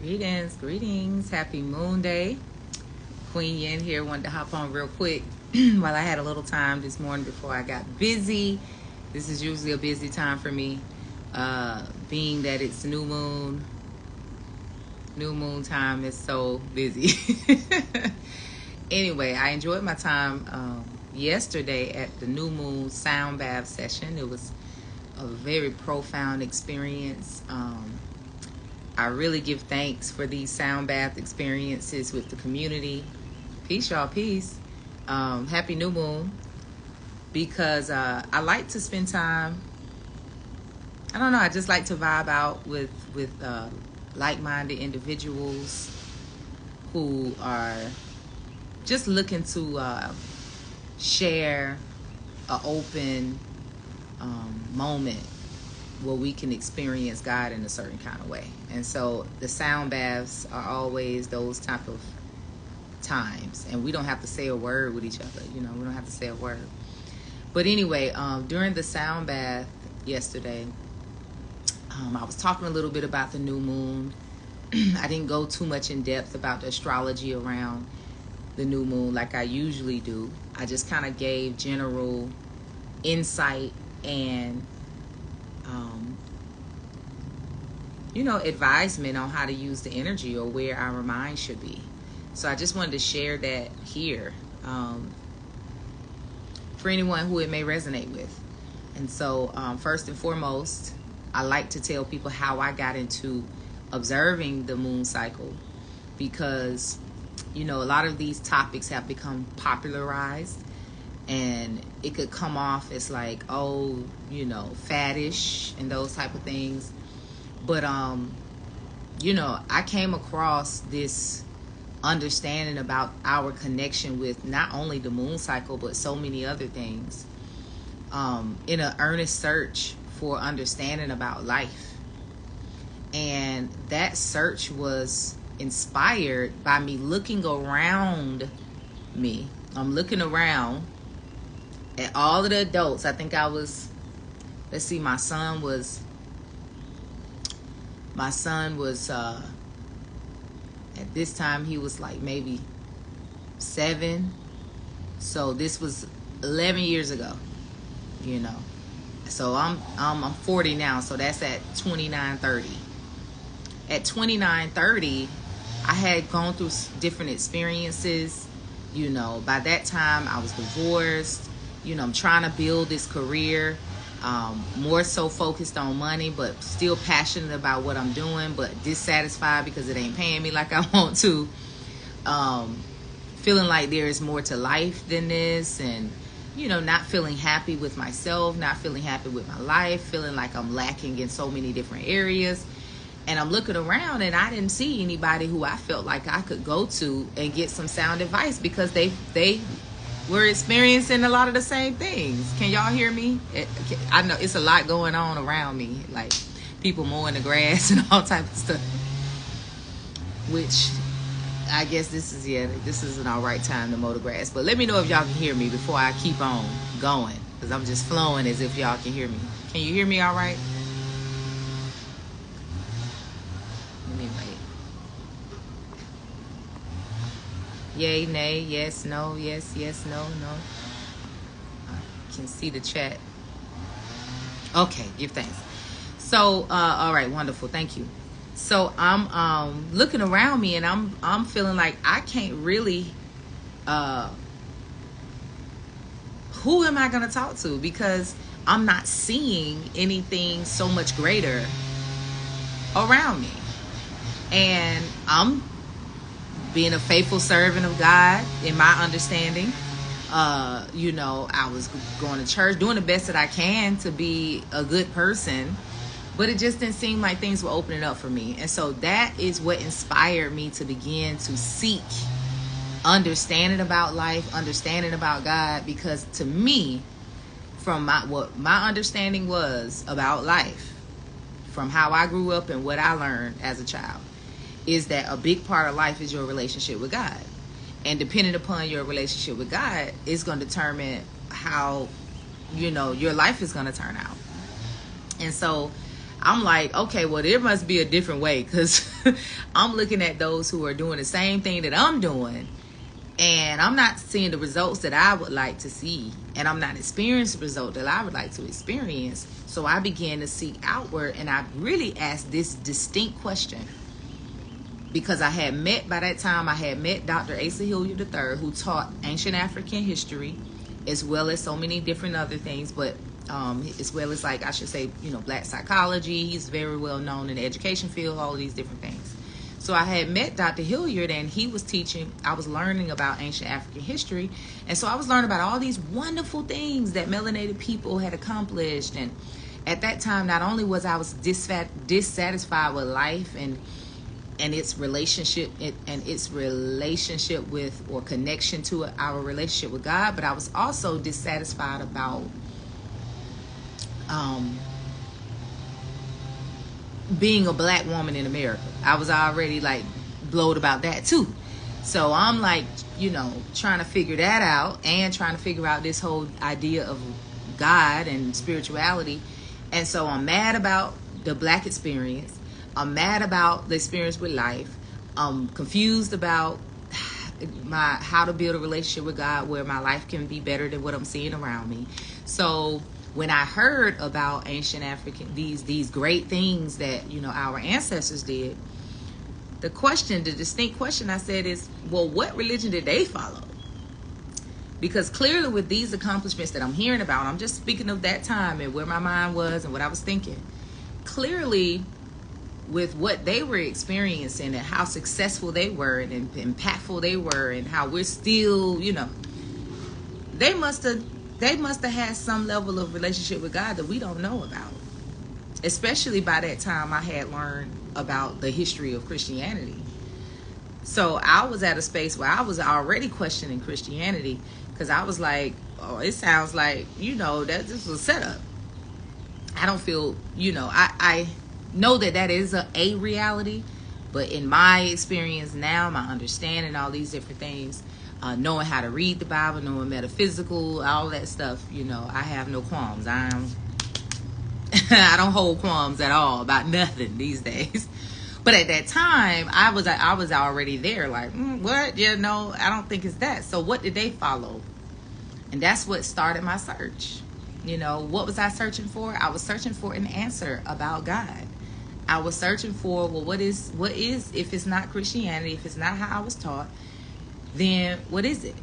Greetings, greetings. Happy Moon Day. Queen Yenn here. Wanted to hop on real quick while I had a little time this morning before I got busy. This is usually a busy time for me, being that it's new moon. New moon time is so busy. Anyway, I enjoyed my time yesterday at the new moon sound bath session. It was a very profound experience. I really give thanks for these sound bath experiences with the community. Peace, y'all, peace. Happy new moon. Because I like to spend time, I don't know, I just like to vibe out with like-minded individuals who are just looking to share an open moment where we can experience God in a certain kind of way. And so the sound baths are always those type of times. And we don't have to say a word with each other. You know, we don't have to say a word. But anyway, during the sound bath yesterday, I was talking a little bit about the new moon. I didn't go too much in depth about the astrology around the new moon like I usually do. I just kind of gave general insight and advisement on how to use the energy or where our mind should be. So I just wanted to share that here for anyone who it may resonate with. And so first and foremost, I like to tell people how I got into observing the moon cycle, because a lot of these topics have become popularized, and it could come off as like, faddish and those type of things. But, I came across this understanding about our connection with not only the moon cycle, but so many other things, in an earnest search for understanding about life. And that search was inspired by me looking around me. I'm looking around at all of the adults. I think I was, my son was at this time he was like maybe 7. So this was 11 years ago, So I'm 40 now, so that's at 29-30. At 29-30, I had gone through different experiences. By that time I was divorced. I'm trying to build this career, more so focused on money, but still passionate about what I'm doing, but dissatisfied because it ain't paying me like I want to. Feeling like there is more to life than this, and not feeling happy with myself, not feeling happy with my life, feeling like I'm lacking in so many different areas. And I'm looking around and I didn't see anybody who I felt like I could go to and get some sound advice, because they were experiencing a lot of the same things. Can y'all hear me? I know it's a lot going on around me, like people mowing the grass and all type of stuff, which I guess this is an all right time to mow the grass. But let me know if y'all can hear me before I keep on going, because I'm just flowing as if y'all can hear me. Can you hear me all right? Let me wait. Yay, nay, yes, no, yes, no, no. I can see the chat. Okay, give thanks. So, all right, wonderful, thank you. So I'm looking around me, and I'm feeling like I can't really. Who am I going to talk to? Because I'm not seeing anything so much greater around me, and I'm being a faithful servant of God in my understanding. I was going to church, doing the best that I can to be a good person. But it just didn't seem like things were opening up for me. And so that is what inspired me to begin to seek understanding about life, understanding about God. Because to me, from what my understanding was about life, from how I grew up and what I learned as a child, is that a big part of life is your relationship with God. And depending upon your relationship with God, it's going to determine how, your life is going to turn out. And so I'm like, okay, well, there must be a different way, because I'm looking at those who are doing the same thing that I'm doing, and I'm not seeing the results that I would like to see, and I'm not experiencing the result that I would like to experience. So I began to seek outward, and I really asked this distinct question, because I had met, by that time, I had met Dr. Asa Hilliard III, who taught ancient African history, as well as so many different other things, but as well as, like, I should say, black psychology. He's very well known in the education field, all of these different things. So I had met Dr. Hilliard, and he was teaching. I was learning about ancient African history, and so I was learning about all these wonderful things that melanated people had accomplished. And at that time, not only was I dissatisfied with life and its relationship with, or connection to, our relationship with God, but I was also dissatisfied about being a black woman in America. I was already like blowed about that too. So I'm like, trying to figure that out, and trying to figure out this whole idea of God and spirituality. And so I'm mad about the black experience. I'm mad about the experience with life. I'm confused about how to build a relationship with God where my life can be better than what I'm seeing around me. So when I heard about ancient African, these great things that, our ancestors did, the distinct question I said is, well, what religion did they follow? Because clearly with these accomplishments that I'm hearing about, I'm just speaking of that time and where my mind was and what I was thinking. Clearly, with what they were experiencing and how successful they were and impactful they were, and how we're still, they must have had some level of relationship with God that we don't know about. Especially by that time, I had learned about the history of Christianity. So I was at a space where I was already questioning Christianity, because I was like, oh, it sounds like, that this was a setup. I don't feel, I know that is a reality, but in my experience now, my understanding, all these different things, knowing how to read the Bible, knowing metaphysical, all that stuff, I have no qualms. I don't hold qualms at all about nothing these days. But at that time, I was already there, like, what? Yeah, no, I don't think it's that. So what did they follow? And that's what started my search. What was I searching for? I was searching for an answer about God. I was searching for, well, what is, if it's not Christianity, if it's not how I was taught, then what is it?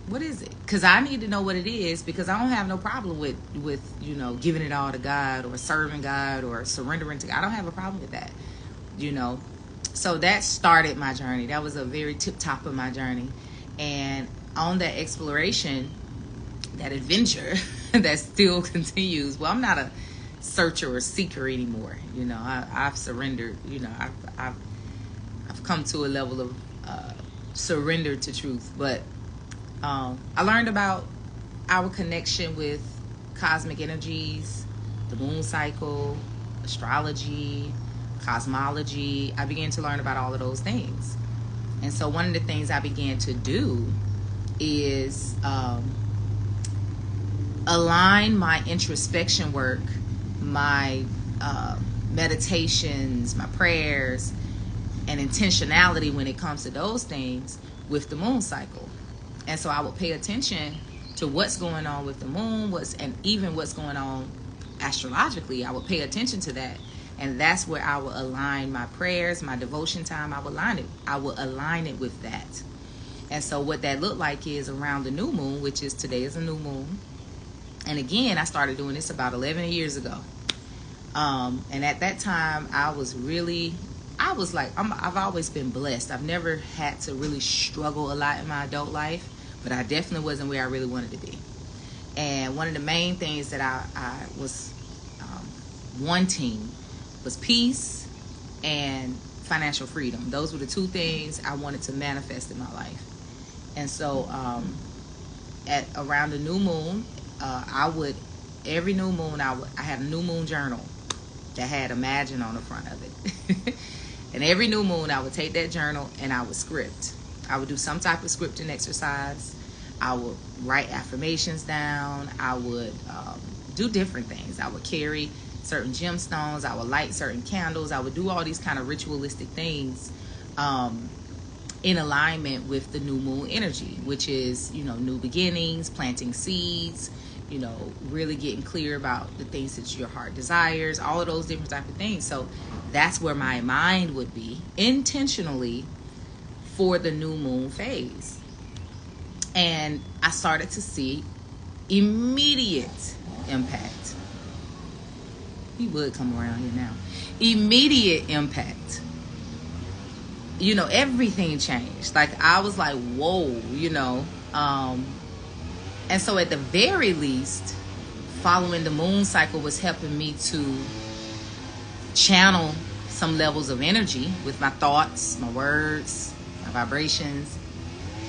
What is it? Because I need to know what it is, because I don't have no problem with giving it all to God, or serving God, or surrendering to God. I don't have a problem with that, So that started my journey. That was a very tip top of my journey. And on that exploration, that adventure that still continues. Well, I'm not a searcher or seeker anymore. I've surrendered. I've come to a level of surrender to truth. But I learned about our connection with cosmic energies, the moon cycle, astrology, cosmology. I began to learn about all of those things. And so one of the things I began to do is align my introspection work, my meditations, my prayers, and intentionality when it comes to those things with the moon cycle. And so I would pay attention to what's going on with the moon, and even what's going on astrologically. I would pay attention to that. And that's where I will align my prayers, my devotion time. I will align it with that. And so what that looked like is around the new moon, which is today is a new moon. And again, I started doing this about 11 years ago. And at that time, I've always been blessed. I've never had to really struggle a lot in my adult life, but I definitely wasn't where I really wanted to be. And one of the main things that I was wanting was peace and financial freedom. Those were the two things I wanted to manifest in my life. And so at around the new moon, every new moon I had a new moon journal that had Imagine on the front of it. And every new moon I would take that journal and I would script. I would do some type of scripting exercise. I would write affirmations down. I would do different things. I would carry certain gemstones. I would light certain candles. I would do all these kind of ritualistic things in alignment with the new moon energy, which is, new beginnings, planting seeds, really getting clear about the things that your heart desires, all of those different type of things. So that's where my mind would be intentionally for the new moon phase. And I started to see immediate impact. He would come around here now. Immediate impact. Everything changed. Like, I was like, whoa, and so at the very least, following the moon cycle was helping me to channel some levels of energy with my thoughts, my words, my vibrations.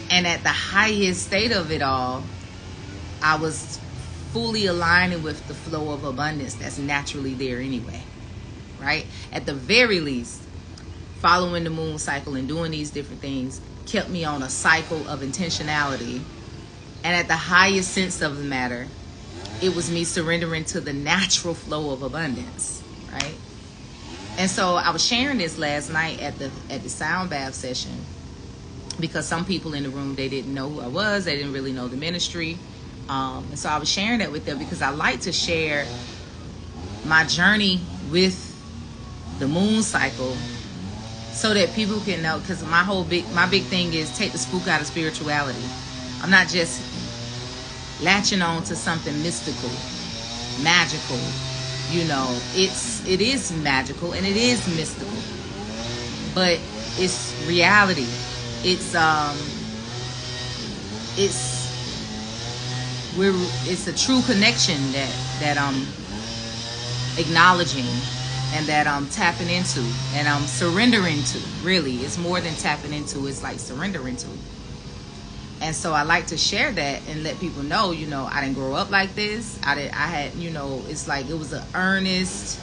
And at the highest state of it all, I was fully aligning with the flow of abundance that's naturally there anyway, right? At the very least, following the moon cycle and doing these different things kept me on a cycle of intentionality. And at the highest sense of the matter, it was me surrendering to the natural flow of abundance, right? And so I was sharing this last night at the sound bath session, because some people in the room, they didn't know who I was. They didn't really know the ministry. And so I was sharing that with them because I like to share my journey with the moon cycle so that people can know, because my big thing is take the spook out of spirituality. I'm not just latching on to something mystical, magical. It is magical and it is mystical, but it's reality. It's a true connection that I'm acknowledging and that I'm tapping into and I'm surrendering to. Really, it's more than tapping into. It's like surrendering to. And so I like to share that and let people know, I didn't grow up like this. I had, it's like it was an earnest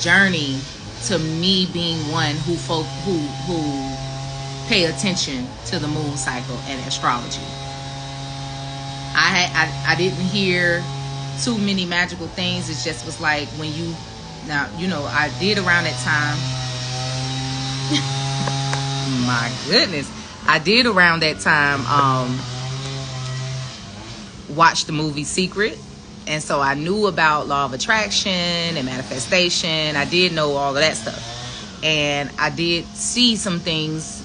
journey to me being one who pay attention to the moon cycle and astrology. I didn't hear too many magical things. It just was like when I did around that time. My goodness. I did around that time watch the movie Secret. And so I knew about law of attraction and manifestation. I did know all of that stuff. And I did see some things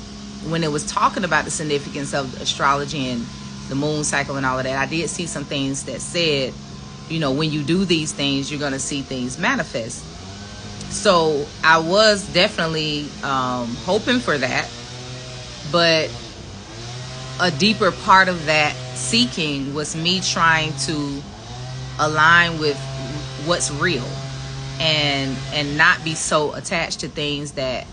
when it was talking about the significance of astrology and the moon cycle and all of that. I did see some things that said, when you do these things, you're going to see things manifest. So I was definitely hoping for that. But a deeper part of that seeking was me trying to align with what's real and not be so attached to things that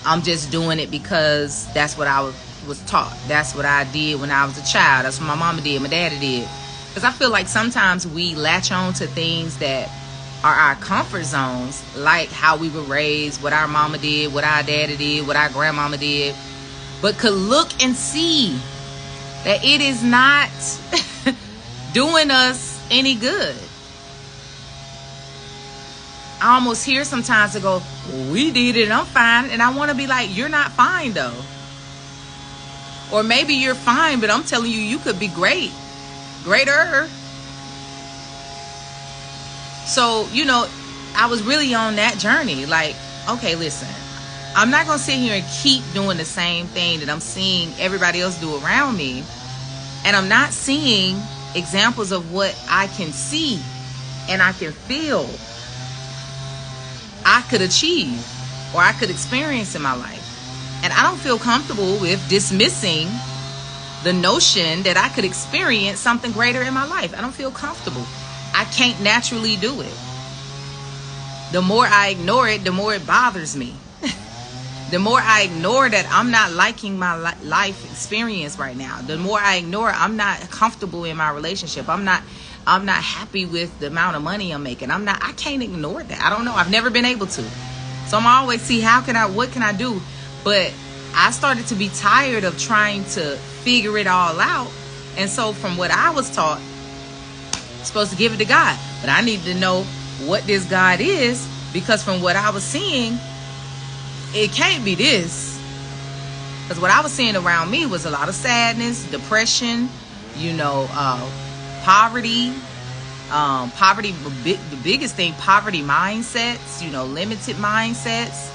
I'm just doing it because that's what I was taught. That's what I did when I was a child. That's what my mama did, my daddy did. Because I feel like sometimes we latch on to things that are our comfort zones, like how we were raised, what our mama did, what our daddy did, what our grandmama did, but could look and see that it is not doing us any good. I almost hear sometimes to go, well, we did it and I'm fine. And I want to be like, you're not fine though. Or maybe you're fine, but I'm telling you, you could be greater. So, I was really on that journey. Like, okay, listen, I'm not going to sit here and keep doing the same thing that I'm seeing everybody else do around me. And I'm not seeing examples of what I can see and I can feel I could achieve or I could experience in my life. And I don't feel comfortable with dismissing the notion that I could experience something greater in my life. I don't feel comfortable. I can't naturally do it. The more I ignore it, the more it bothers me. The more I ignore that I'm not liking my life experience right now. The more I ignore I'm not comfortable in my relationship. I'm not happy with the amount of money I'm making. I can't ignore that. I don't know. I've never been able to. So I'm always what can I do? But I started to be tired of trying to figure it all out. And so from what I was taught, supposed to give it to God. But I need to know what this God is, because from what I was seeing, it can't be this. Because what I was seeing around me was a lot of sadness, depression, poverty. Poverty, the biggest thing, poverty mindsets, limited mindsets.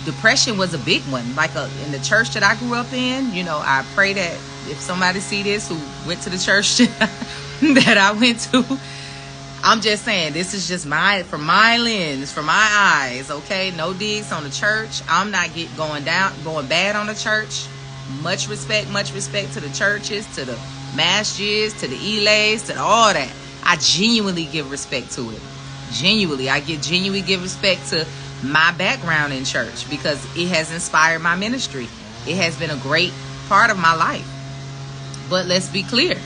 Depression was a big one. Like in the church that I grew up in, I pray that if somebody see this who went to the church that I went to, I'm just saying, this is just from my lens, from my eyes, okay? No digs on the church. I'm not going bad on the church. Much respect to the churches, to the masjids, to the elays, to all that. I genuinely give respect to it. I genuinely give respect to my background in church, because it has inspired my ministry. It has been a great part of my life. But let's be clear.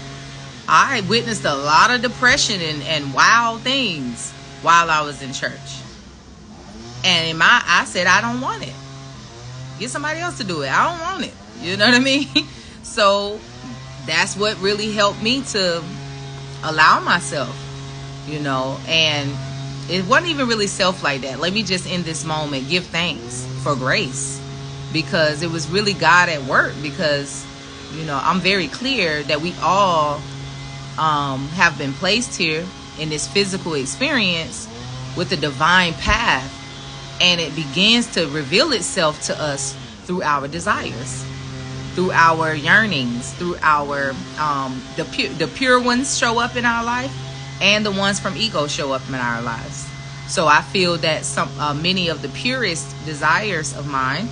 I witnessed a lot of depression and wild things while I was in church. And I said, I don't want it. Get somebody else to do it. I don't want it. You know what I mean? So that's what really helped me to allow myself, and it wasn't even really self like that. Let me just in this moment give thanks for grace, because it was really God at work. Because I'm very clear that we all have been placed here in this physical experience with a divine path, and it begins to reveal itself to us through our desires, through our yearnings, through our the pure ones show up in our life, and the ones from ego show up in our lives. So I feel that many of the purest desires of mine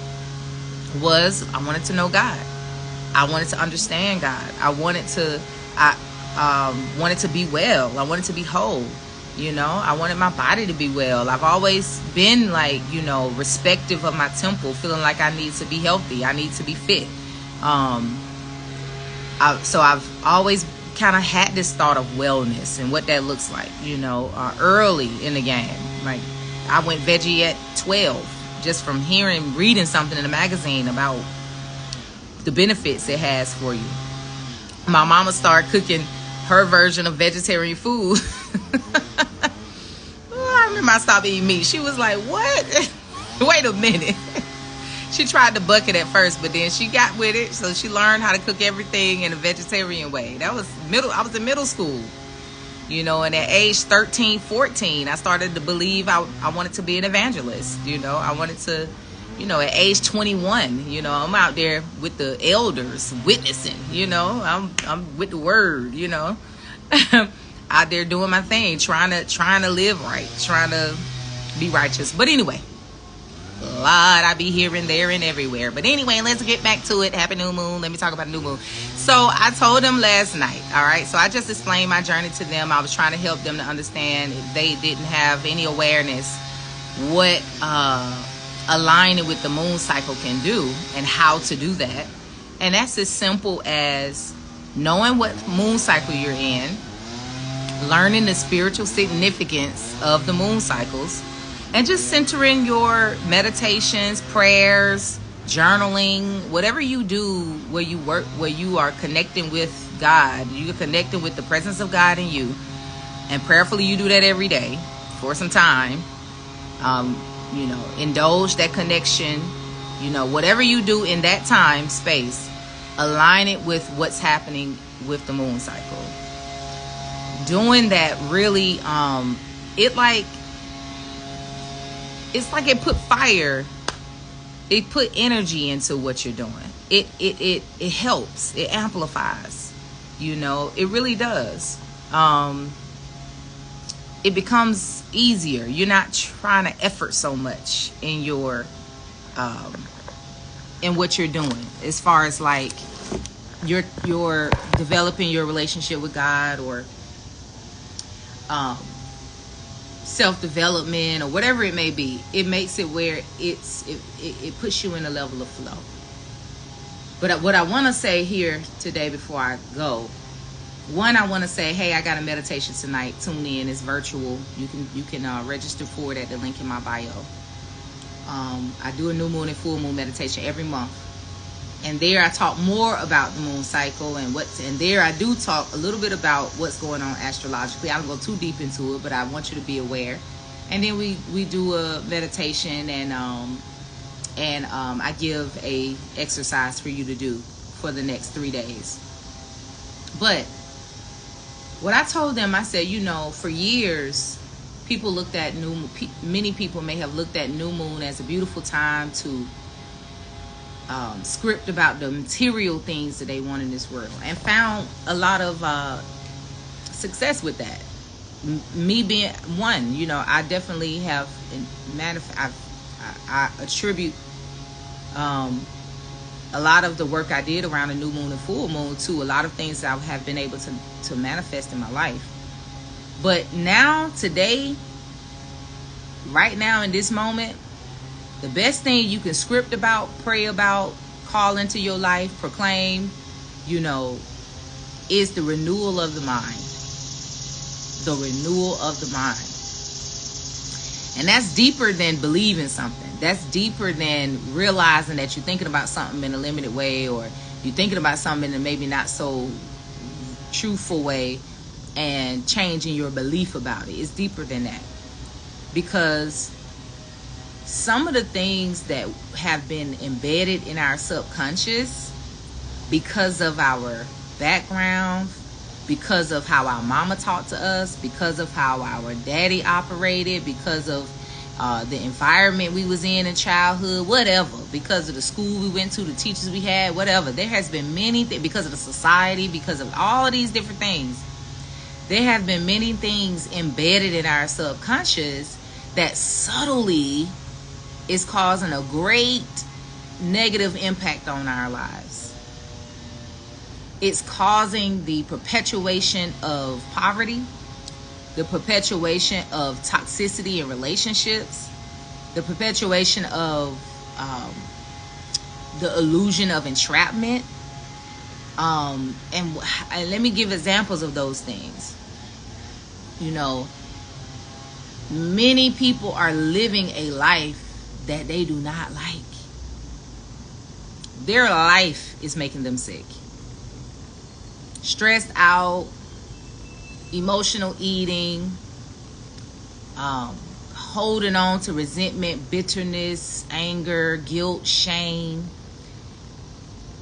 was, I wanted to know God. I wanted to understand God. I wanted to be well. I wanted to be whole. I wanted my body to be well. I've always been respective of my temple, feeling like I need to be healthy. I need to be fit. So I've always kind of had this thought of wellness and what that looks like, early in the game. Like, I went veggie at 12 just from reading something in a magazine about the benefits it has for you. My mama started cooking her version of vegetarian food. I remember I stopped eating meat. She was like, what? Wait a minute. She tried the bucket at first, but then she got with it. So she learned how to cook everything in a vegetarian way. I was in middle school, and at age 13, 14, I started to believe I wanted to be an evangelist. I wanted to, at age 21, I'm out there with the elders witnessing, I'm with the word, out there doing my thing, trying to live right, trying to be righteous. But anyway, a lot I be here and there and everywhere. But anyway, let's get back to it. Happy new moon. Let me talk about the new moon. So I told them last night, all right? So I just explained my journey to them. I was trying to help them to understand if they didn't have any awareness what aligning with the moon cycle can do and how to do that. And that's as simple as knowing what moon cycle you're in, learning the spiritual significance of the moon cycles, and just centering your meditations, prayers, journaling, whatever you do where you work, where you are connecting with God, you're connecting with the presence of God in you, and prayerfully you do that every day for some time. Indulge that connection, whatever you do in that time space, align it with what's happening with the moon cycle. Doing that really, it's like it put fire, it put energy into what you're doing. It helps, it amplifies, it really does. It becomes easier. You're not trying to effort so much in your in what you're doing, as far as like you're developing your relationship with God, or self-development, or whatever it may be. It makes it where it puts you in a level of flow. But what I want to say here today before I go, one, I want to say, hey, I got a meditation tonight. Tune in. It's virtual. You can register for it at the link in my bio. I do a new moon and full moon meditation every month. And there I talk more about the moon cycle and there I do talk a little bit about what's going on astrologically. I don't go too deep into it, but I want you to be aware. And then we do a meditation, and I give a exercise for you to do for the next 3 days. But what I told them, I said, for years, people looked at many people may have looked at new moon as a beautiful time to script about the material things that they want in this world, and found a lot of success with that. Me being one, I definitely have I attribute a lot of the work I did around the new moon and full moon to a lot of things that I have been able to manifest in my life. But now, today, right now in this moment, the best thing you can script about, pray about, call into your life, proclaim, is the renewal of the mind. The renewal of the mind. And that's deeper than believing something. That's deeper than realizing that you're thinking about something in a limited way, or you're thinking about something in a maybe not so truthful way, and changing your belief about it. It's deeper than that. Because some of the things that have been embedded in our subconscious because of our background, because of how our mama talked to us, because of how our daddy operated, because of the environment we was in childhood, whatever, because of the school we went to, the teachers we had, whatever. There has been many things, because of the society, because of all of these different things. There have been many things embedded in our subconscious that subtly is causing a great negative impact on our lives. It's causing the perpetuation of poverty, the perpetuation of toxicity in relationships, the perpetuation of the illusion of entrapment. And let me give examples of those things. Many people are living a life that they do not like. Their life is making them sick. Stressed out, emotional eating, holding on to resentment, bitterness, anger, guilt, shame.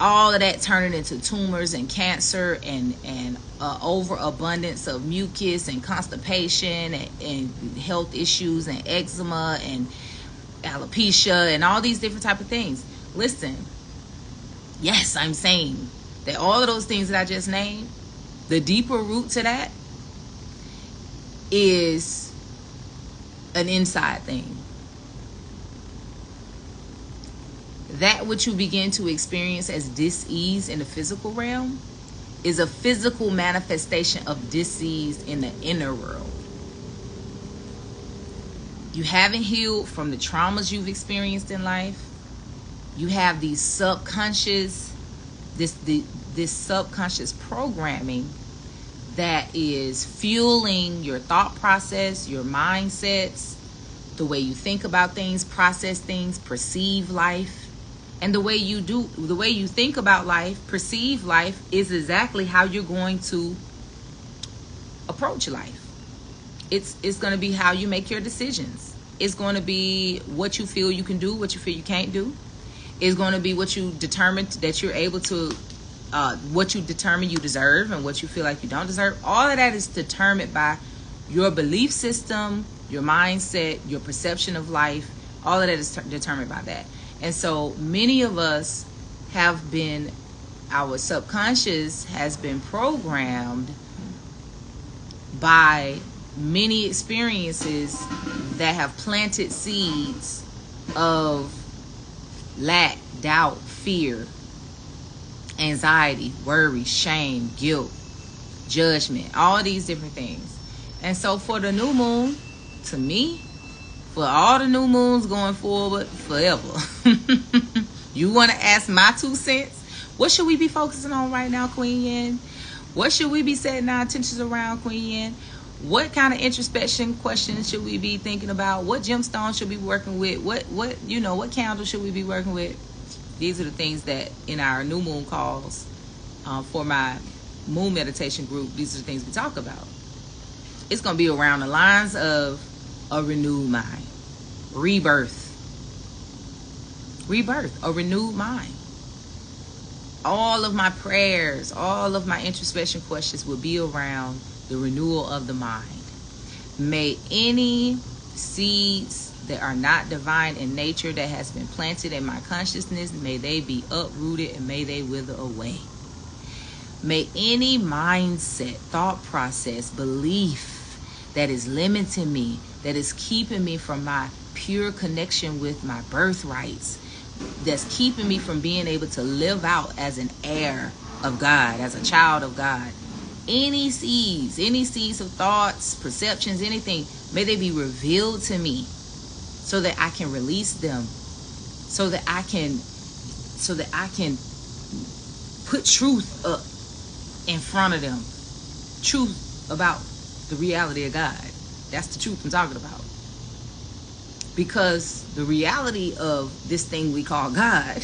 All of that turning into tumors and cancer and overabundance of mucus and constipation and health issues and eczema and alopecia and all these different type of things. Listen, yes, I'm saying that all of those things that I just named, the deeper root to that is an inside thing. That which you begin to experience as dis-ease in the physical realm is a physical manifestation of dis-ease in the inner world. You haven't healed from the traumas you've experienced in life. You have these subconscious, this subconscious programming that is fueling your thought process, your mindsets, the way you think about things, process things, perceive life. And the way you think about life, perceive life, is exactly how you're going to approach life. It's going to be how you make your decisions. It's going to be what you feel you can do, what you feel you can't do. It's going to be what you determine that you're able to, what you determine you deserve and what you feel like you don't deserve. All of that is determined by your belief system, your mindset, your perception of life. All of that is determined by that. And so many of us have been, our subconscious has been programmed by many experiences that have planted seeds of lack, doubt, fear, anxiety, worry, shame, guilt, judgment, all these different things. And so for the new moon, to me, for all the new moons going forward forever, you want to ask my 2 cents? What should we be focusing on right now, Queen Yenn? What should we be setting our attentions around, Queen Yenn? What kind of introspection questions should we be thinking about? What gemstone should we be working with? What candle should we be working with? These are the things that in our new moon calls for my moon meditation group, these are the things we talk about. It's going to be around the lines of a renewed mind, rebirth, a renewed mind. All of my prayers, all of my introspection questions will be around the renewal of the mind. May any seeds that are not divine in nature that has been planted in my consciousness, may they be uprooted and may they wither away. May any mindset, thought process, belief that is limiting me, that is keeping me from my pure connection with my birthrights, that's keeping me from being able to live out as an heir of God, as a child of God. Any seeds of thoughts, perceptions, anything, may they be revealed to me so that I can release them, so that I can put truth up in front of them. Truth about the reality of God. That's the truth I'm talking about. Because the reality of this thing we call God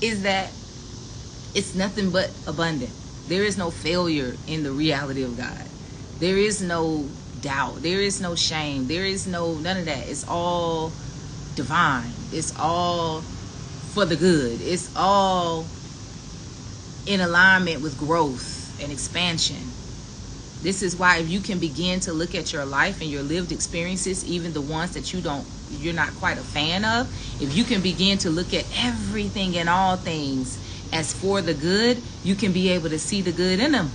is that it's nothing but abundant. There is no failure in the reality of God. There is no doubt. There is no shame. There is none of that. It's all divine. It's all for the good. It's all in alignment with growth and expansion. This is why if you can begin to look at your life and your lived experiences, even the ones that you're not quite a fan of, if you can begin to look at everything and all things as for the good, you can be able to see the good in them.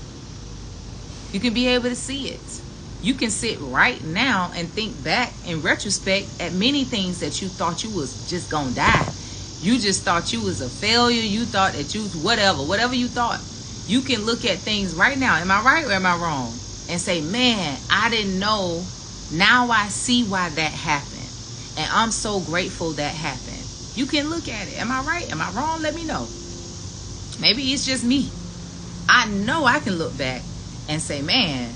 You can be able to see it. You can sit right now and think back in retrospect at many things that you thought you was just gonna die. You just thought you was a failure. You thought that you whatever you thought. You can look at things right now. Am I right or am I wrong? And say, man, I didn't know. Now I see why that happened. And I'm so grateful that happened. You can look at it. Am I right? Am I wrong? Let me know. Maybe it's just me. I know I can look back and say, man,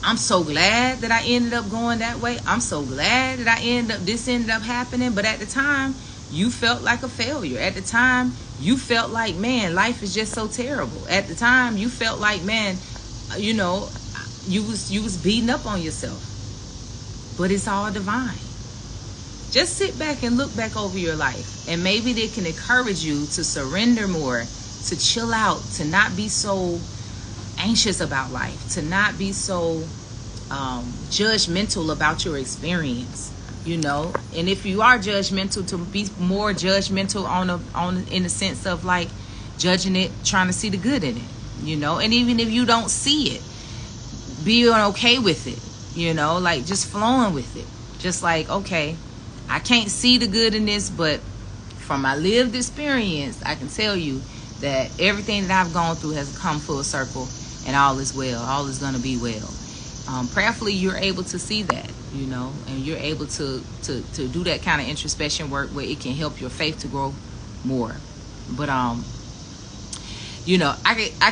I'm so glad that I ended up going that way. I'm so glad that this ended up happening. But at the time, you felt like a failure. At the time, you felt like, man, life is just so terrible. At the time, you felt like, man, you was beating up on yourself. But it's all divine. Just sit back and look back over your life. And maybe they can encourage you to surrender more, to chill out, to not be so anxious about life, to not be so judgmental about your experience. And if you are judgmental, to be more judgmental in the sense of like judging it, trying to see the good in it, and even if you don't see it, being okay with it, like just flowing with it. Just like, okay, I can't see the good in this, but from my lived experience, I can tell you that everything that I've gone through has come full circle and all is well. All is going to be well. Prayerfully, you're able to see that, and you're able to do that kind of introspection work where it can help your faith to grow more. But, I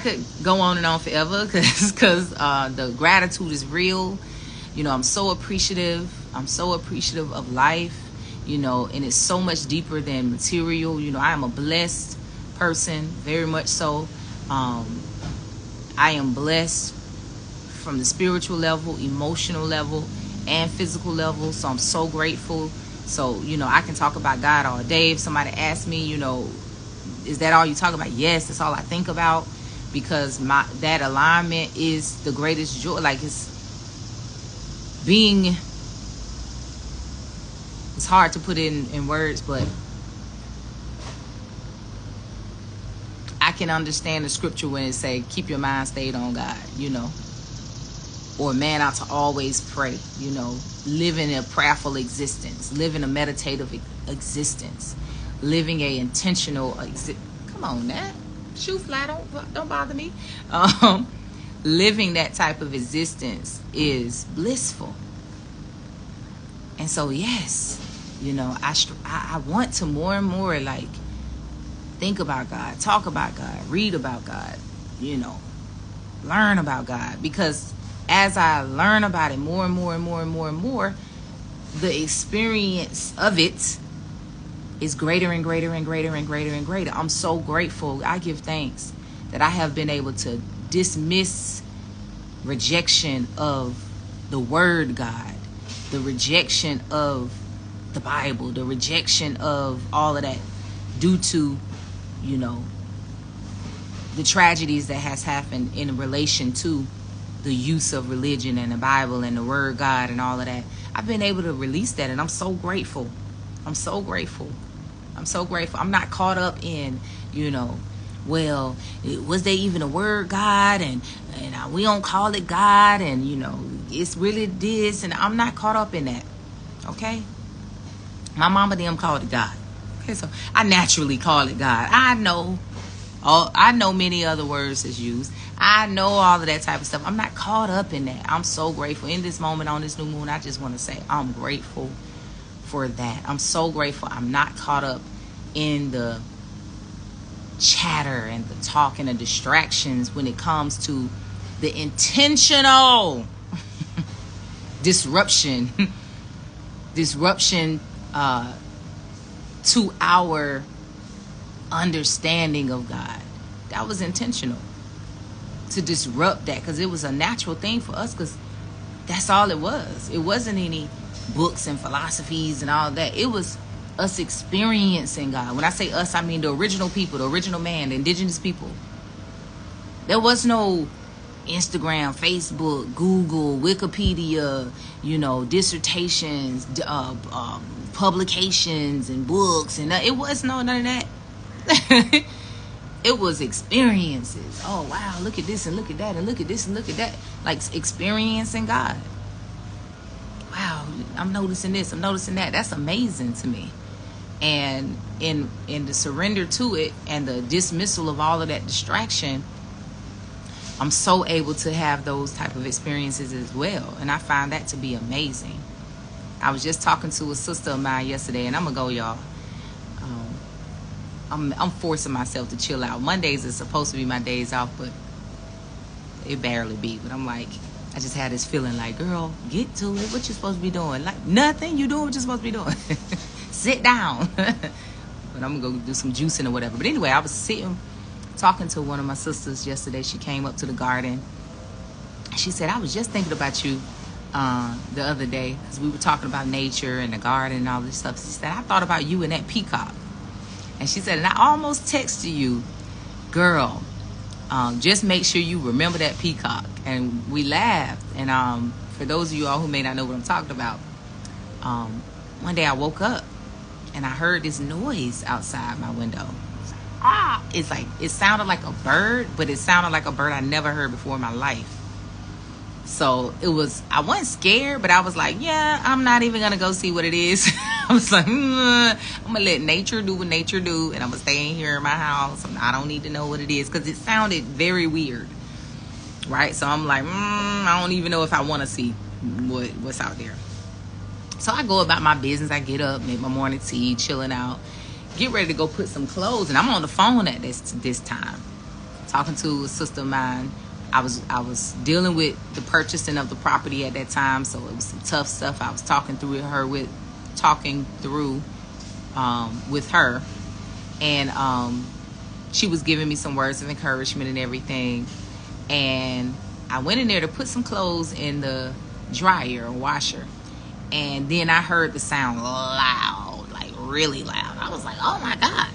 could go on and on forever because the gratitude is real. I'm so appreciative. I'm so appreciative of life, and it's so much deeper than material. I am a blessed person, very much so. I am blessed from the spiritual level, emotional level, and physical level. So I'm so grateful. So, I can talk about God all day. If somebody asks me, is that all you talk about? Yes, that's all I think about, because that alignment is the greatest joy. Like it's hard to put in words, but I can understand the scripture when it say, keep your mind stayed on God, or man ought to always pray, living a prayerful existence, living a meditative existence, living a intentional come on, Nat, shoe fly, don't bother me. Living that type of existence is blissful. And so, yes, I want to more and more like think about God, talk about God, read about God, learn about God. Because as I learn about it more and more and more and more and more, the experience of it is greater and greater and greater and greater and greater. I'm so grateful. I give thanks that I have been able to dismiss rejection of the word God, the rejection of the Bible, the rejection of all of that due to, you know, the tragedies that has happened in relation to the use of religion and the Bible and the word God and all of that. I've been able to release that, and I'm so grateful. I'm so grateful. I'm so grateful. I'm not caught up in, you know, well, was there even a word God, and we don't call it God, and you know, it's really this, and I'm not caught up in that. Okay, my mama them called it God. Okay, so I naturally call it God. I know many other words is used. I know all of that type of stuff. I'm not caught up in that. I'm so grateful. In this moment on this new moon, I just want to say I'm grateful for that. I'm so grateful. I'm not caught up in the chatter and the talk and the distractions when it comes to the intentional disruption to our understanding of God. That was intentional, to disrupt that, because it was a natural thing for us, because that's all it was. It wasn't any books and philosophies and all that. It was us experiencing God. When I say us, I mean the original people, the original man, the indigenous people. There was no Instagram, Facebook, Google, Wikipedia, you know, dissertations, publications and books, and it was none of that. It was experiences. Oh wow, look at this and look at that and look at this and look at that. Like experiencing God. Wow, I'm noticing this, I'm noticing that. That's amazing to me. And in the surrender to it and the dismissal of all of that distraction, I'm so able to have those type of experiences as well. And I find that to be amazing. I was just talking to a sister of mine yesterday, and I'm gonna go, y'all. I'm forcing myself to chill out. Mondays is supposed to be my days off, but it barely be. But I'm like, I just had this feeling like, girl, get to it. What you supposed to be doing? Like nothing. You doing what you're supposed to be doing. Sit down. But I'm gonna go do some juicing or whatever. But anyway, I was sitting talking to one of my sisters yesterday. She came up to the garden. She said, I was just thinking about you the other day, because we were talking about nature and the garden and all this stuff. She said, I thought about you and that peacock. And she said, and I almost texted you, girl, just make sure you remember that peacock. And we laughed. And for those of you all who may not know what I'm talking about, one day I woke up and I heard this noise outside my window. It's like, it sounded like a bird, but it sounded like a bird I never heard before in my life. So it was, I wasn't scared, but I was like, yeah, I'm not even going to go see what it is. I was like, I'm going to let nature do what nature do, and I'm going to stay in here in my house. I don't need to know what it is, because it sounded very weird, right? So I'm like, I don't even know if I want to see what's out there. So I go about my business. I get up, make my morning tea, chilling out, get ready to go put some clothes, and I'm on the phone at this time, talking to a sister of mine. I was dealing with the purchasing of the property at that time, so it was some tough stuff I was talking through with her, and she was giving me some words of encouragement and everything. And I went in there to put some clothes in the dryer or washer, and then I heard the sound loud, like really loud. I was like, oh my God.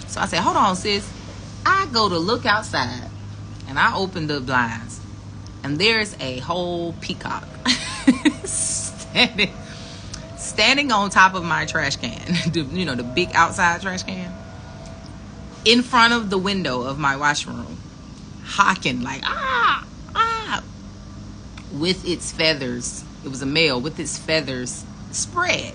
So I said, hold on, sis. I go to look outside, and I opened the blinds, and there's a whole peacock standing on top of my trash can, the big outside trash can, in front of the window of my washroom, hawking like, with its feathers. It was a male with its feathers spread.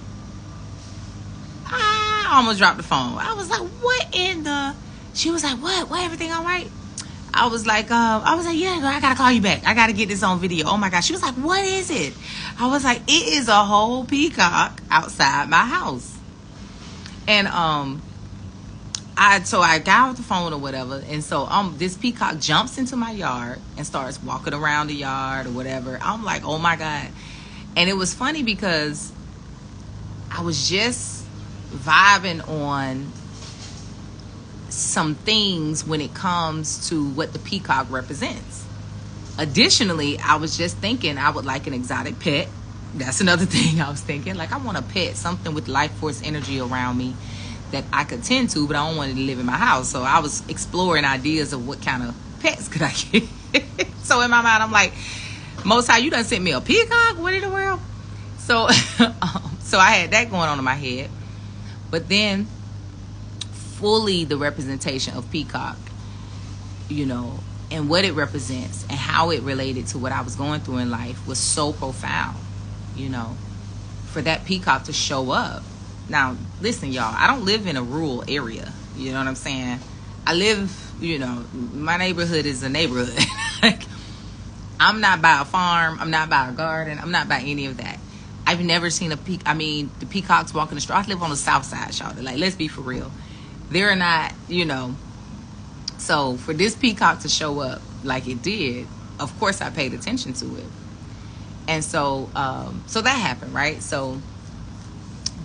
I almost dropped the phone. I was like, what in the... She was like, what, everything all right? I was like, yeah, I gotta call you back. I gotta get this on video. Oh my gosh. She was like, what is it? I was like, it is a whole peacock outside my house. And I got off the phone or whatever, and so this peacock jumps into my yard and starts walking around the yard or whatever. I'm like, oh my God. And it was funny because I was just vibing on some things when it comes to what the peacock represents. Additionally, I was just thinking I would like an exotic pet. That's another thing I was thinking. Like, I want a pet, something with life force energy around me that I could tend to, but I don't want it to live in my house. So I was exploring ideas of what kind of pets could I get. So in my mind, I'm like, Most High, you done sent me a peacock? What in the world? So, so I had that going on in my head. But then, fully the representation of peacock, you know, and what it represents and how it related to what I was going through in life was so profound, you know, for that peacock to show up. Now, listen, y'all, I don't live in a rural area. You know what I'm saying? I live, you know, my neighborhood is a neighborhood. Like, I'm not by a farm. I'm not by a garden. I'm not by any of that. I've never seen the peacocks walking the street. I live on the south side, y'all. Like, let's be for real. They're not, you know. So for this peacock to show up like it did, of course I paid attention to it. And so, so that happened, right? So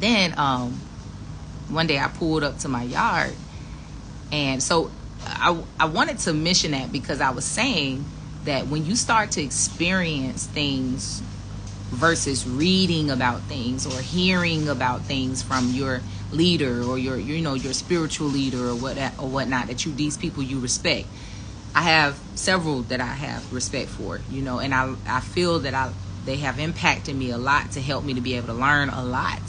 then one day I pulled up to my yard. And so I wanted to mention that because I was saying that when you start to experience things versus reading about things or hearing about things from your leader or your, you know, your spiritual leader or whatnot, that these people you respect. I have several that I have respect for, you know, and I feel that they have impacted me a lot to help me to be able to learn a lot.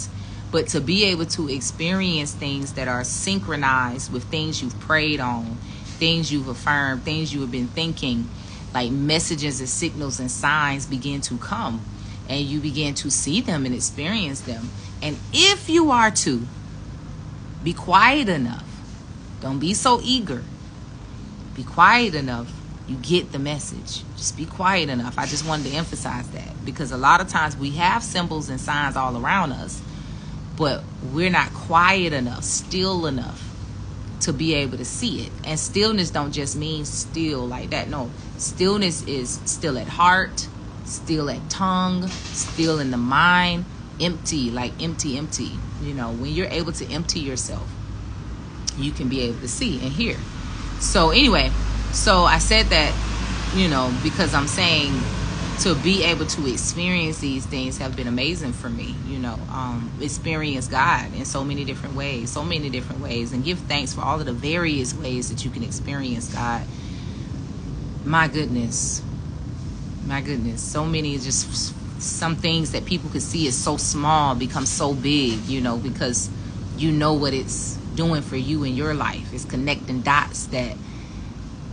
But to be able to experience things that are synchronized with things you've prayed on, things you've affirmed, things you have been thinking, like messages and signals and signs begin to come, and you begin to see them and experience them. And if you are to be quiet enough, don't be so eager, be quiet enough, you get the message. Just be quiet enough. I just wanted to emphasize that, because a lot of times we have symbols and signs all around us, but we're not quiet enough, still enough to be able to see it. And stillness don't just mean still like that. No, stillness is still at heart, still at tongue, still in the mind, empty, like empty. You know, when you're able to empty yourself, you can be able to see and hear. So anyway, so I said that, you know, because I'm saying to be able to experience these things have been amazing for me, you know, experience God in so many different ways, and give thanks for all of the various ways that you can experience God. My goodness, so many, just some things that people could see as so small become so big, you know, because you know what it's doing for you in your life. It's connecting dots that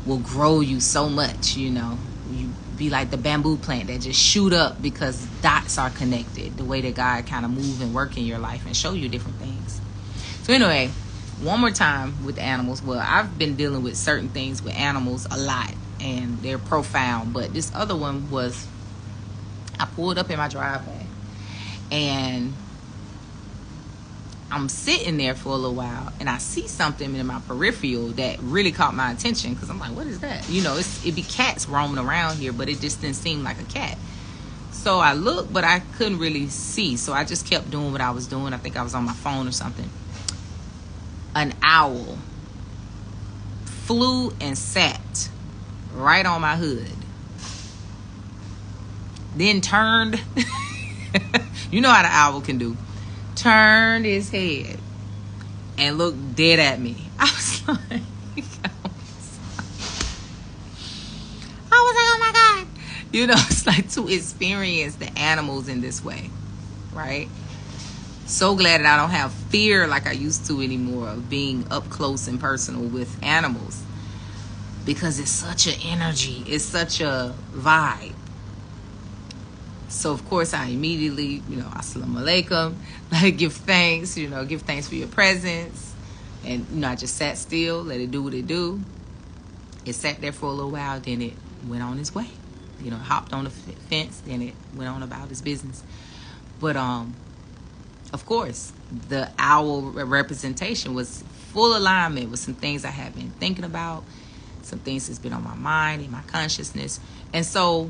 will grow you so much, you know. You be like the bamboo plant that just shoot up because dots are connected, the way that God kind of move and work in your life and show you different things. So anyway, one more time with animals. Well, I've been dealing with certain things with animals a lot, and they're profound. But this other one was, I pulled up in my driveway, and I'm sitting there for a little while, and I see something in my peripheral that really caught my attention, because I'm like, what is that? You know, it be cats roaming around here, but it just didn't seem like a cat. So I looked, but I couldn't really see. So I just kept doing what I was doing. I think I was on my phone or something. An owl flew and sat right on my hood. Then turned. You know how the owl can do. Turned his head and looked dead at me. I was like, oh my God. You know, it's like to experience the animals in this way, right? So glad that I don't have fear like I used to anymore of being up close and personal with animals, because it's such an energy. It's such a vibe. So, of course, I immediately, you know, assalamu alaikum, like give thanks, you know, give thanks for your presence. And, you know, I just sat still, let it do what it do. It sat there for a little while, then it went on its way. You know, hopped on the fence, then it went on about its business. But, of course, the owl representation was full alignment with some things I have been thinking about, some things that's been on my mind, in my consciousness. And so,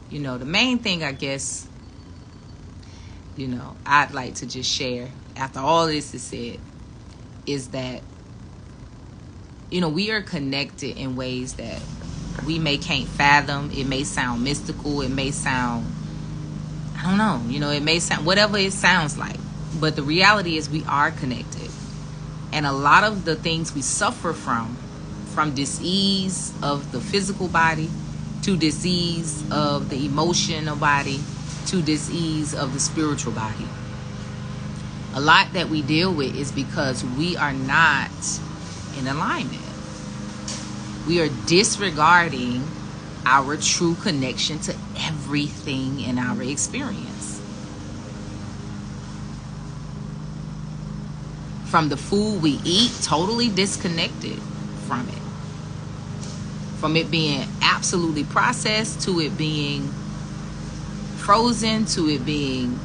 you know, the main thing, I guess, I'd like to just share after all this is said is that, we are connected in ways that we can't fathom. It may sound mystical. It may sound, I don't know, it may sound whatever it sounds like. But the reality is we are connected. And a lot of the things we suffer from disease of the physical body to disease of the emotional body to disease of the spiritual body. A lot that we deal with is because we are not in alignment. We are disregarding our true connection to everything in our experience. From the food we eat, totally disconnected from it. From it being absolutely processed to it being frozen to it being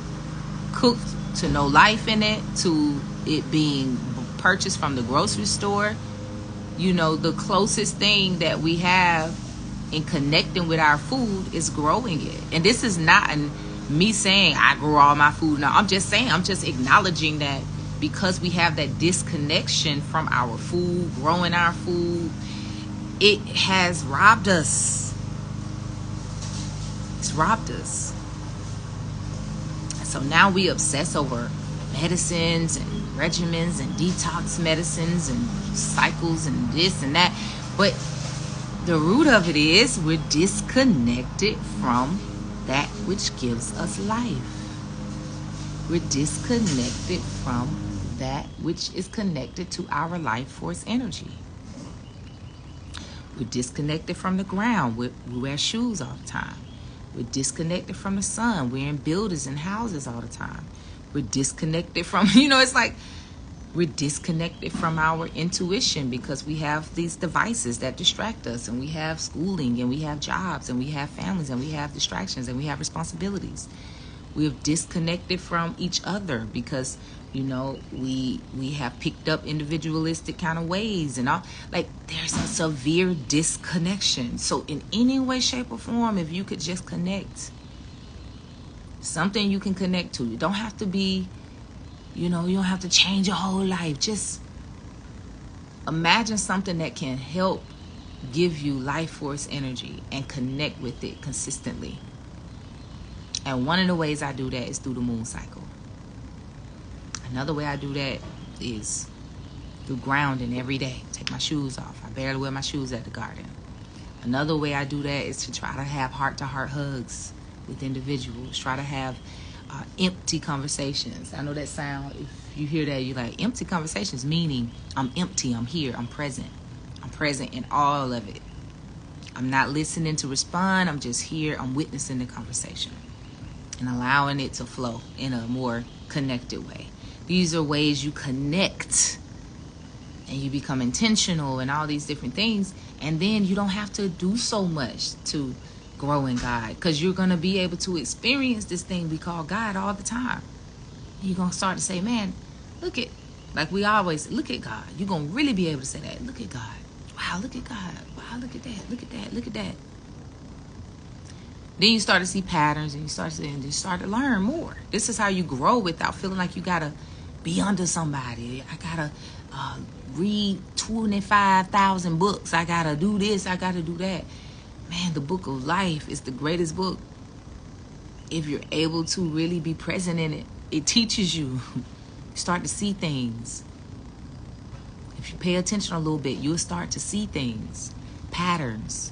cooked to no life in it to it being purchased from the grocery store. The closest thing that we have in connecting with our food is growing it. And this is not me saying I grow all my food. No, I'm just acknowledging that because we have that disconnection from our food, growing our food, it has robbed us. It's robbed us. So now we obsess over medicines and regimens and detox medicines and cycles and this and that. But the root of it is we're disconnected from that which gives us life. We're disconnected from that which is connected to our life force energy. We're disconnected from the ground. We wear shoes all the time. We're disconnected from the sun. We're in buildings and houses all the time. We're disconnected from, it's like we're disconnected from our intuition because we have these devices that distract us, and we have schooling, and we have jobs, and we have families, and we have distractions, and we have responsibilities. We have disconnected from each other because, we have picked up individualistic kind of ways and all. Like, there's a severe disconnection. So in any way, shape, or form, if you could just connect, something you can connect to. You don't have to be, you don't have to change your whole life. Just imagine something that can help give you life force energy and connect with it consistently. And one of the ways I do that is through the moon cycle. Another way I do that is through grounding every day. Take my shoes off. I barely wear my shoes at the garden. Another way I do that is to try to have heart-to-heart hugs with individuals. Try to have empty conversations. I know that sound, if you hear that, you're like, empty conversations, meaning I'm empty, I'm here, I'm present. I'm present in all of it. I'm not listening to respond. I'm just here. I'm witnessing the conversation and allowing it to flow in a more connected way. These are ways you connect and you become intentional and all these different things. And then you don't have to do so much to grow in God, because you're going to be able to experience this thing we call God all the time. You're going to start to say, man, look at, like we always, look at God. You're going to really be able to say that. Look at God. Wow, look at God. Wow, look at that. Look at that. Look at that. Then you start to see patterns and you start to learn more. This is how you grow without feeling like you got to be under somebody. I got to read 25,000 books. I got to do this. I got to do that. Man, the book of life is the greatest book. If you're able to really be present in it, it teaches you. You start to see things. If you pay attention a little bit, you'll start to see things, patterns.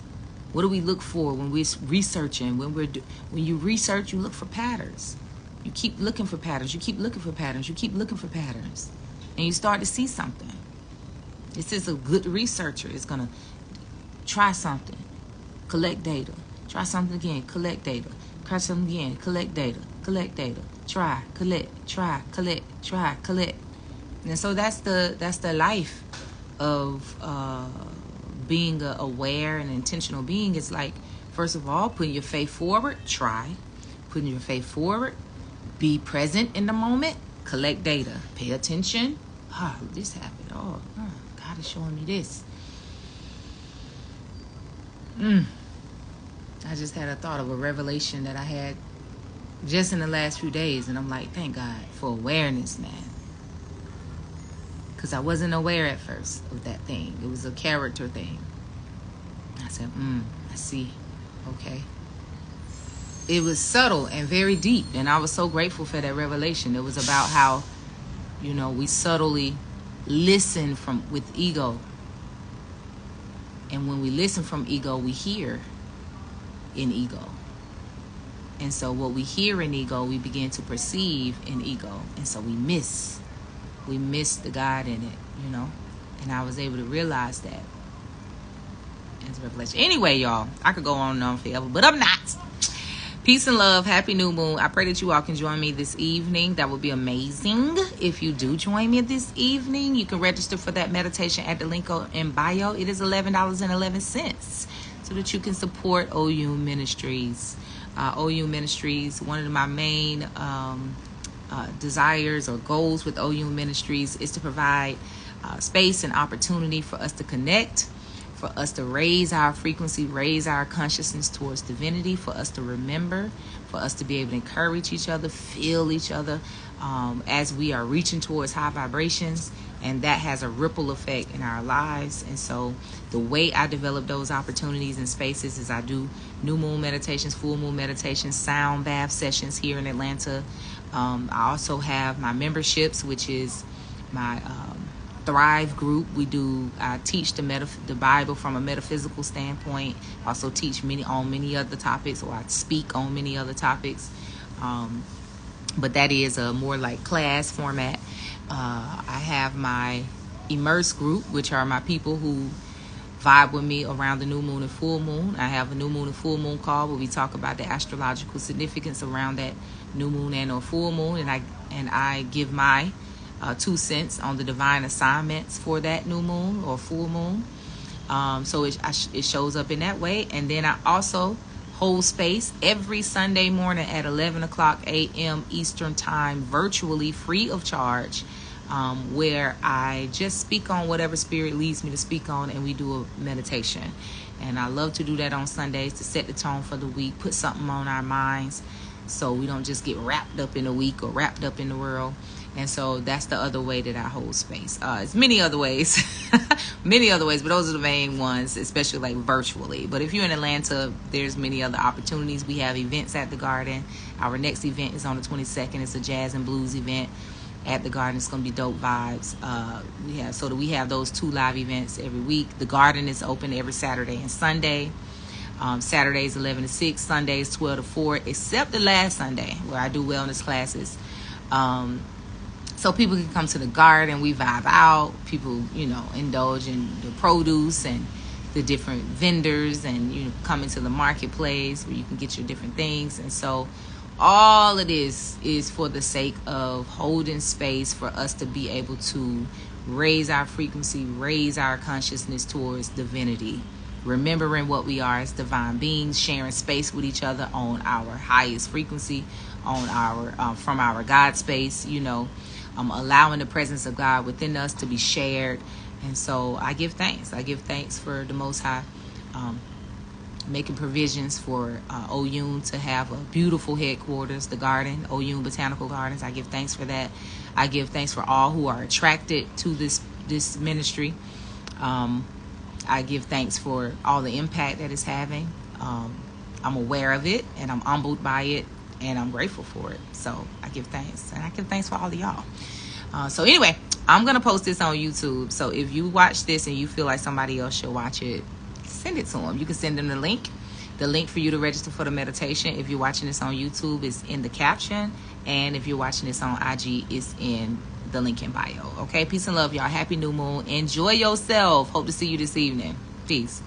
What do we look for when we're researching? When you research, you look for patterns. You keep looking for patterns. You keep looking for patterns. You keep looking for patterns. And you start to see something. This is a good researcher. It's going to try something, collect data. Try something again, collect data. Try something again, collect data. Collect data. Try, collect, try, collect, try, collect. And so that's the life of being a aware and intentional being. Is like, first of all, putting your faith forward, try. Putting your faith forward, be present in the moment, collect data, pay attention. This happened. God is showing me this. I just had a thought of a revelation that I had just in the last few days. And I'm like, thank God for awareness, man. Because I wasn't aware at first of that thing. It was a character thing. I said, I see. Okay. It was subtle and very deep. And I was so grateful for that revelation. It was about how, we subtly listen with ego. And when we listen from ego, we hear in ego. And so what we hear in ego, we begin to perceive in ego. And so we miss the God in it, And I was able to realize that as a revelation. Anyway, y'all, I could go on and on forever, but I'm not. Peace and love. Happy new moon. I pray that you all can join me this evening. That would be amazing. If you do join me this evening, you can register for that meditation at the link in bio. It is $11.11 so that you can support OU Ministries. OU Ministries, one of my main desires or goals with OU Ministries is to provide space and opportunity for us to connect, for us to raise our frequency, raise our consciousness towards divinity, for us to remember, for us to be able to encourage each other, feel each other as we are reaching towards high vibrations. And that has a ripple effect in our lives. And so the way I develop those opportunities and spaces is I do new moon meditations, full moon meditations, sound bath sessions here in Atlanta. I also have my memberships, which is my Thrive group. I teach the Bible from a metaphysical standpoint. I also teach on many other topics, or I speak on many other topics. But that is a more like class format. I have my Immerse group, which are my people who vibe with me around the new moon and full moon. I have a new moon and full moon call where we talk about the astrological significance around that new moon and or full moon, and I give my 2 cents on the divine assignments for that new moon or full moon. So it shows up in that way. And then I also hold space every Sunday morning at 11 o'clock a.m. Eastern Time, virtually, free of charge, where I just speak on whatever spirit leads me to speak on, and we do a meditation. And I love to do that on Sundays to set the tone for the week, put something on our minds so we don't just get wrapped up in the week or wrapped up in the world. And so that's the other way that I hold space. It's many other ways, but those are the main ones, especially like virtually. But if you're in Atlanta, there's many other opportunities. We have events at the Garden. Our next event is on the 22nd. It's a jazz and blues event at the Garden. It's going to be dope vibes. We have those 2 live events every week. The Garden is open every Saturday and Sunday. Saturdays 11 to 6, Sundays 12 to 4, except the last Sunday where I do wellness classes. So people can come to the Garden, we vibe out, people, indulge in the produce and the different vendors, and come into the marketplace where you can get your different things. And so all of this is for the sake of holding space for us to be able to raise our frequency, raise our consciousness towards divinity, remembering what we are as divine beings, sharing space with each other on our highest frequency, on our from our God space, allowing the presence of God within us to be shared. And so I give thanks. I give thanks for the Most High making provisions for OU to have a beautiful headquarters, the Garden, OU Botanical Gardens. I give thanks for that. I give thanks for all who are attracted to this ministry. I give thanks for all the impact that it's having. I'm aware of it, and I'm humbled by it, and I'm grateful for it. So I give thanks, and I give thanks for all of y'all. So anyway, I'm going to post this on YouTube. So if you watch this and you feel like somebody else should watch it, send it to them. You can send them the link. The link for you to register for the meditation, if you're watching this on YouTube, is in the caption. And if you're watching this on IG, it's in the link in bio. Okay, peace and love, y'all. Happy new moon. Enjoy yourself. Hope to see you this evening. Peace.